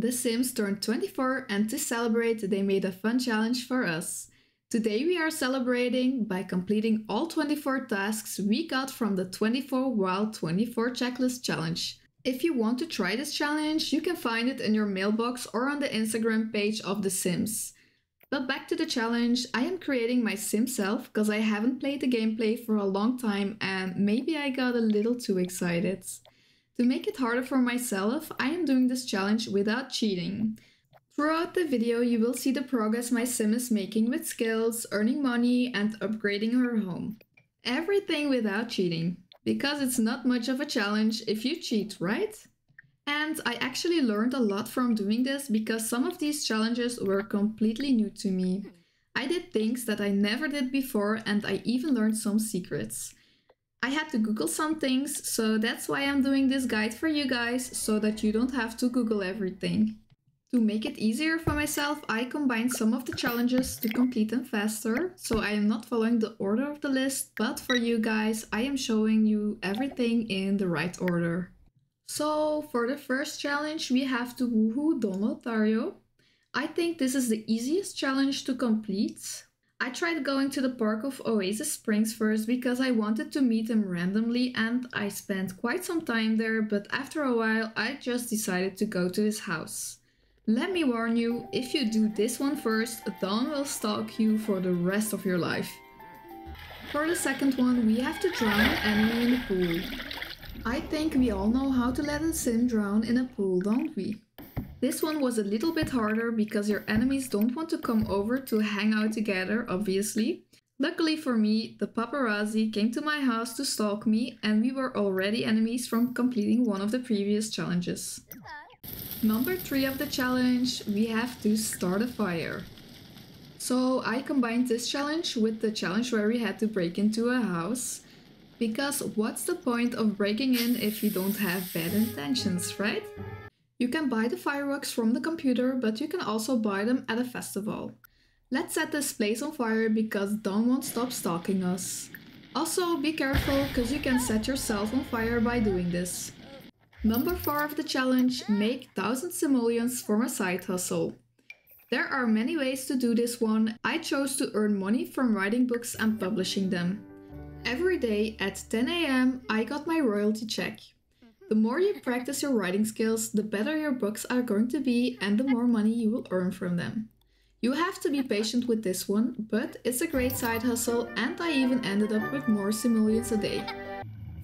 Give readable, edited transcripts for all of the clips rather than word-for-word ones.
The Sims turned 24 and to celebrate they made a fun challenge for us. Today we are celebrating by completing all 24 tasks we got from the 24 Wild 24 Checklist Challenge. If you want to try this challenge, you can find it in your mailbox or on the Instagram page of The Sims. But back to the challenge, I am creating my Sim self because I haven't played the gameplay for a long time and maybe I got a little too excited. To make it harder for myself, I am doing this challenge without cheating. Throughout the video you will see the progress my Sim is making with skills, earning money and upgrading her home. Everything without cheating, because it's not much of a challenge if you cheat, right? And I actually learned a lot from doing this because some of these challenges were completely new to me. I did things that I never did before and I even learned some secrets. I had to Google some things, so that's why I'm doing this guide for you guys, so that you don't have to Google everything. To make it easier for myself, I combined some of the challenges to complete them faster, so I am not following the order of the list, but for you guys, I am showing you everything in the right order. So for the first challenge, we have to woohoo Don Lothario. I think this is the easiest challenge to complete. I tried going to the park of Oasis Springs first because I wanted to meet him randomly and I spent quite some time there, but after a while I just decided to go to his house. Let me warn you, if you do this one first, Don will stalk you for the rest of your life. For the second one, we have to drown an enemy in the pool. I think we all know how to let a sim drown in a pool, don't we? This one was a little bit harder because your enemies don't want to come over to hang out together, obviously. Luckily for me, the paparazzi came to my house to stalk me and we were already enemies from completing one of the previous challenges. Number 3 of the challenge, we have to start a fire. So I combined this challenge with the challenge where we had to break into a house. Because what's the point of breaking in if you don't have bad intentions, right? You can buy the fireworks from the computer, but you can also buy them at a festival. Let's set this place on fire because Don won't stop stalking us. Also, be careful because you can set yourself on fire by doing this. Number 4 of the challenge, make 1000 simoleons for a side hustle. There are many ways to do this one. I chose to earn money from writing books and publishing them. Every day at 10 AM I got my royalty check. The more you practice your writing skills, the better your books are going to be and the more money you will earn from them. You have to be patient with this one, but it's a great side hustle and I even ended up with more simoleons a day.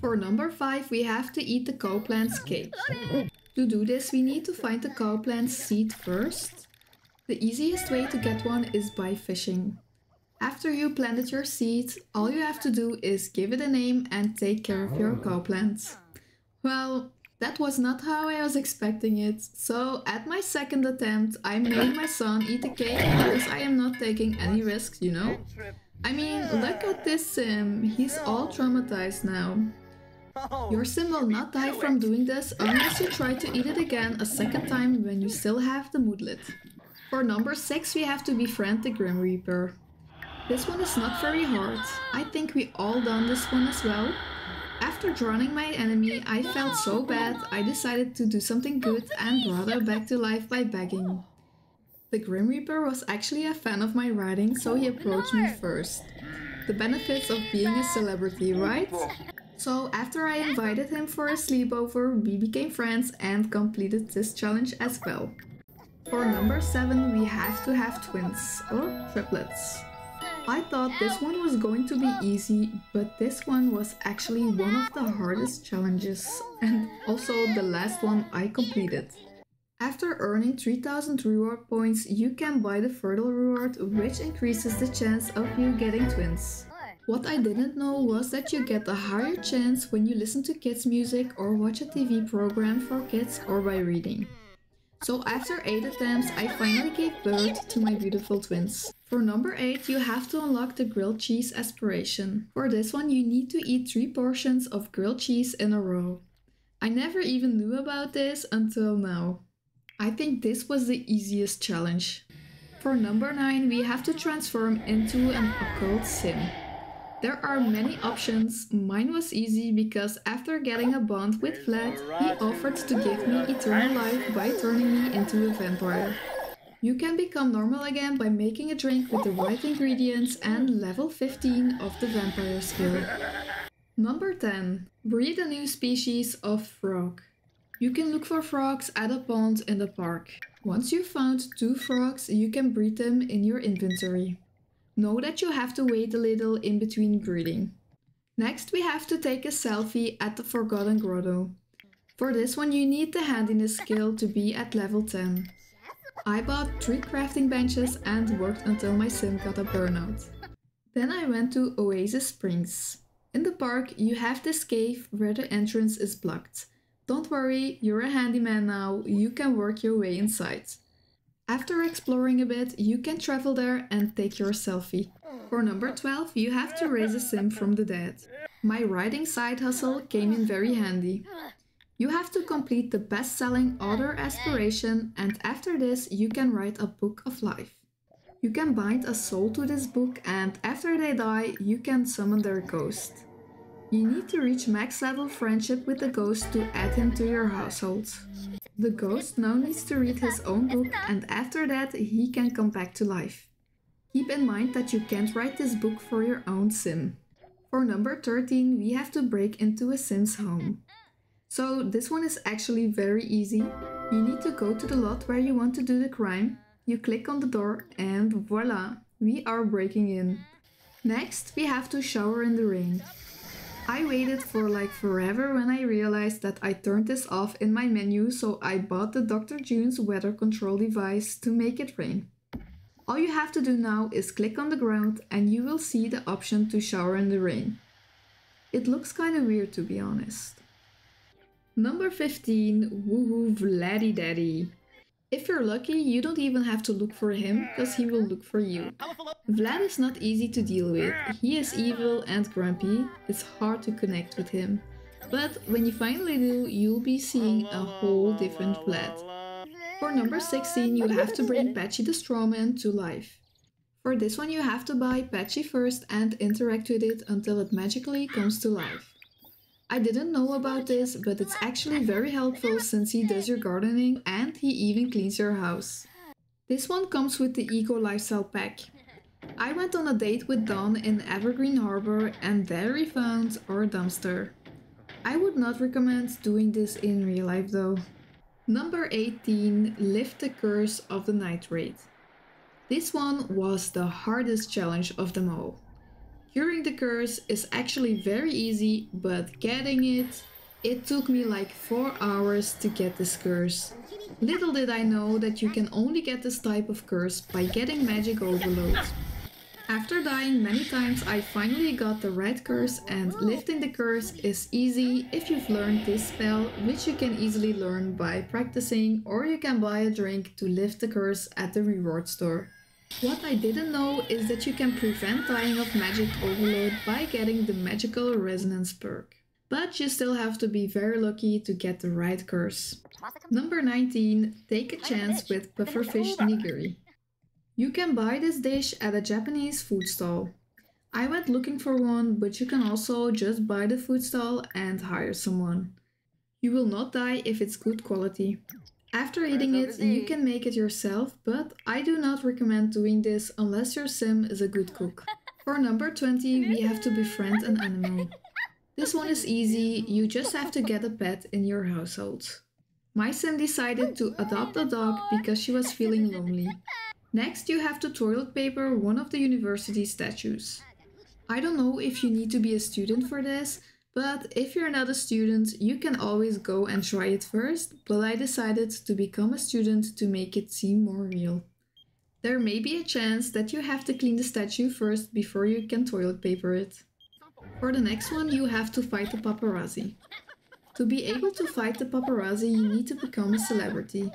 For number 5 we have to eat the cowplant's cake. To do this we need to find the cowplant's seed first. The easiest way to get one is by fishing. After you planted your seed, all you have to do is give it a name and take care of your cowplant. Well, that was not how I was expecting it, so at my second attempt I made my son eat the cake because I am not taking any risks, you know? I mean, look at this sim, he's all traumatized now. Your sim will not die from doing this unless you try to eat it again a second time when you still have the moodlet. For number 6 we have to befriend the Grim Reaper. This one is not very hard. I think we all done this one as well. After drowning my enemy, I felt so bad I decided to do something good and brought her back to life by begging. The Grim Reaper was actually a fan of my writing, so he approached me first. The benefits of being a celebrity, right? So after I invited him for a sleepover, we became friends and completed this challenge as well. For number 7 we have to have twins, or triplets. I thought this one was going to be easy, but this one was actually one of the hardest challenges and also the last one I completed. After earning 3000 reward points, you can buy the fertile reward, which increases the chance of you getting twins. What I didn't know was that you get a higher chance when you listen to kids' music or watch a TV program for kids or by reading. So after 8 attempts, I finally gave birth to my beautiful twins. For number 8, you have to unlock the grilled cheese aspiration. For this one, you need to eat 3 portions of grilled cheese in a row. I never even knew about this until now. I think this was the easiest challenge. For number 9, we have to transform into an Occult Sim. There are many options. Mine was easy because after getting a bond with Vlad, he offered to give me eternal life by turning me into a vampire. You can become normal again by making a drink with the right ingredients and level 15 of the vampire skill. Number 10. Breed a new species of frog. You can look for frogs at a pond in the park. Once you've found 2 frogs, you can breed them in your inventory. Know that you have to wait a little in between breeding. Next, we have to take a selfie at the Forgotten Grotto. For this one, you need the handiness skill to be at level 10. I bought 3 crafting benches and worked until my sim got a burnout. Then I went to Oasis Springs. In the park, you have this cave where the entrance is blocked. Don't worry, you're a handyman now, you can work your way inside. After exploring a bit, you can travel there and take your selfie. For number 12, you have to raise a sim from the dead. My writing side hustle came in very handy. You have to complete the best-selling author Aspiration, and after this you can write a book of life. You can bind a soul to this book, and after they die you can summon their ghost. You need to reach max level friendship with the ghost to add him to your household. The ghost now needs to read his own book, and after that he can come back to life. Keep in mind that you can't write this book for your own sim. For number 13, we have to break into a sim's home. So this one is actually very easy. You need to go to the lot where you want to do the crime. You click on the door and voila, we are breaking in. Next, we have to shower in the rain. I waited for like forever when I realized that I turned this off in my menu, so I bought the Dr. June's weather control device to make it rain. All you have to do now is click on the ground and you will see the option to shower in the rain. It looks kinda weird, to be honest. Number 15, woohoo Vladdy Daddy. If you're lucky, you don't even have to look for him, because he will look for you. Vlad is not easy to deal with. He is evil and grumpy. It's hard to connect with him. But when you finally do, you'll be seeing a whole different Vlad. For number 16, you have to bring Patchy the strawman to life. For this one, you have to buy Patchy first and interact with it until it magically comes to life. I didn't know about this, but it's actually very helpful since he does your gardening and he even cleans your house. This one comes with the Eco Lifestyle Pack. I went on a date with Don in Evergreen Harbor and there we found our dumpster. I would not recommend doing this in real life though. Number 18, Lift the Curse of the Night Wraith. This one was the hardest challenge of them all. Curing the curse is actually very easy, but getting it took me like 4 hours to get this curse. Little did I know that you can only get this type of curse by getting magic overload. After dying many times, I finally got the right curse, and lifting the curse is easy if you've learned this spell, which you can easily learn by practicing, or you can buy a drink to lift the curse at the reward store. What I didn't know is that you can prevent dying of magic overload by getting the magical resonance perk. But you still have to be very lucky to get the right curse. Number 19, take a chance with Puffer Fish Nigiri. You can buy this dish at a Japanese food stall. I went looking for one, but you can also just buy the food stall and hire someone. You will not die if it's good quality. After eating it, you can make it yourself, but I do not recommend doing this unless your sim is a good cook. For number 20, we have to befriend an animal. This one is easy, you just have to get a pet in your household. My sim decided to adopt a dog because she was feeling lonely. Next, you have to toilet paper one of the university statues. I don't know if you need to be a student for this, but if you're not a student, you can always go and try it first, but I decided to become a student to make it seem more real. There may be a chance that you have to clean the statue first before you can toilet paper it. For the next one, you have to fight the paparazzi. To be able to fight the paparazzi, you need to become a celebrity.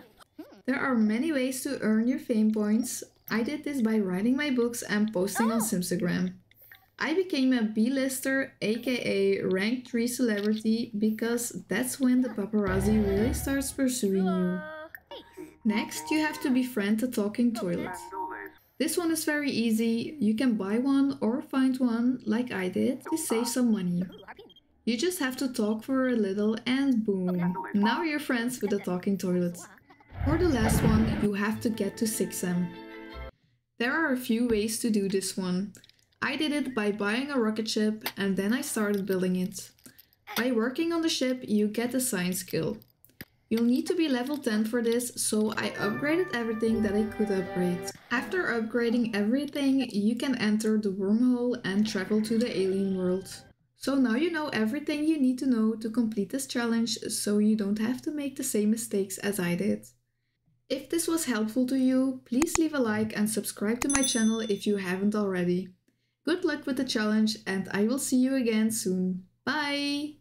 There are many ways to earn your fame points. I did this by writing my books and posting on Simstagram. I became a B-lister, aka rank 3 celebrity, because that's when the paparazzi really starts pursuing you. Next, you have to befriend the talking toilet. This one is very easy. You can buy one or find one like I did to save some money. You just have to talk for a little and boom, now you're friends with the talking toilets. For the last one, you have to get to Sixam. There are a few ways to do this one. I did it by buying a rocket ship and then I started building it. By working on the ship, you get a science skill. You'll need to be level 10 for this, so I upgraded everything that I could upgrade. After upgrading everything, you can enter the wormhole and travel to the alien world. So now you know everything you need to know to complete this challenge, so you don't have to make the same mistakes as I did. If this was helpful to you, please leave a like and subscribe to my channel if you haven't already. Good luck with the challenge and I will see you again soon. Bye!